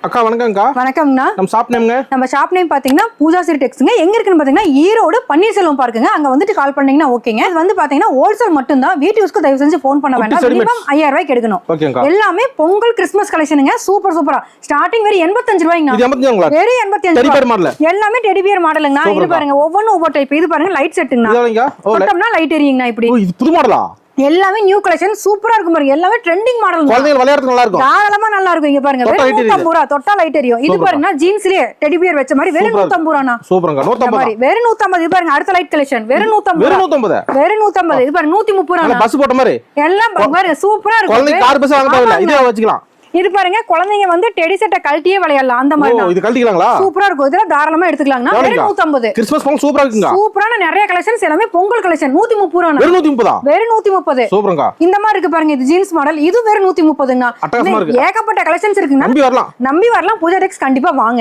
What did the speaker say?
அக்கா வணக்கம்க்கா. வணக்கம்ண்ணா. நம்ம ஷாப் நேம்ங்க? நம்ம ஷாப் நேம் பாத்தீங்கன்னா பூஜா சிரி டெக்ஸ்ங்க. எங்க இருக்குன்னு பாத்தீங்கன்னா ஈரோடு பன்னீர்செல்வம் பார்க்குங்க. அங்க வந்துட்டு கால் பண்ணீங்கன்னா ஓகேங்க. இது வந்து பாத்தீங்கன்னா ஹோல்சேல் மட்டும் தான். வீட்டு யூஸ்க்கு தயவு செஞ்சு ஃபோன் பண்ண வேண்டாம். மினிமம் 5000 ரூபாய்க்கு எடுக்கணும். ஓகேங்கா. எல்லாமே பொங்கல் கிறிஸ்மஸ் கலெக்ஷனுங்க. சூப்பர் சூப்பரா. ஸ்டார்டிங் வெறும் 85 ரூபாய்ங்க. இது 85ங்களா? வெறும் 85 டெடி பேர் மாடல். எல்லாமே டெடி பேர் மாடலுங்க. இது பாருங்க ஒவ்வொன்னும் ஒவ்வொரு டைப். இது பாருங்க லைட் செட்டுங்க. இதுங்க. போட்டோம்னா லைட் எரியுங்கண்ணா. இப்படி இது புது மாடலா? எல்லாமே நியூ கலெக்ஷன் சூப்பரா இருக்கும் பாருங்க. எல்லாமே ட்ரெண்டிங் மாடல். குழந்தைகள் விளையாடுறதுக்கு நல்லா இருக்கும். தாராளமா நல்லா இருக்கும். இங்க பாருங்க வெறும் 150 ரூபாய். தொட்டா லைட் எரியும். இது பாருங்க ஜீன்ஸ்லயே டெடி பியர் வச்ச மாதிரி வெறும் 150 ரூபாய்னா. சூப்பர்ங்க. 150. வெறும் 150. இது பாருங்க அடுத்த லைட் கலெக்ஷன் வெறும் 150. வெறும் 150. வெறும் 150. இது பாருங்க 130 ரூபாய். பஸ் போட்ட மாதிரி. எல்லாம் பாருங்க சூப்பரா இருக்கும். குழந்தை கார் பஸ் வாங்க தேவையில்ல. இதே வச்சுக்கலாம். இது பாருங்க குழந்தைங்க வந்து டெடி செட்ட கழட்டியே விளையாடலாம். அந்த மாதிரி இது கழட்டிக்கலாங்களா? சூப்பரா இருக்கும். இதெல்லாம் தாராளமா எடுத்துக்கலாம்னா வெறும் 150. கிறிஸ்மஸ் பொங்கல் சூப்பரா இருக்குங்க. சூப்பரான நிறைய கலெக்ஷன்ஸ் எல்லாமே பொங்கல் கலெக்ஷன் 130 ரூபாய். வெறும் 130. வெறும் 130. சூப்பர்ங்க. இந்த மாதிரி இருக்கு பாருங்க. இது ஜீன்ஸ் மாடல். இது வெறும் 130ங்க. அட்டகாசமா இருக்கு. ஏகப்பட்ட கலெக்ஷன்ஸ் இருக்குங்க. நம்பி வரலாம். நம்பி வரலாம். பூஜா டெக்ஸ் கண்டிப்பா வாங்க.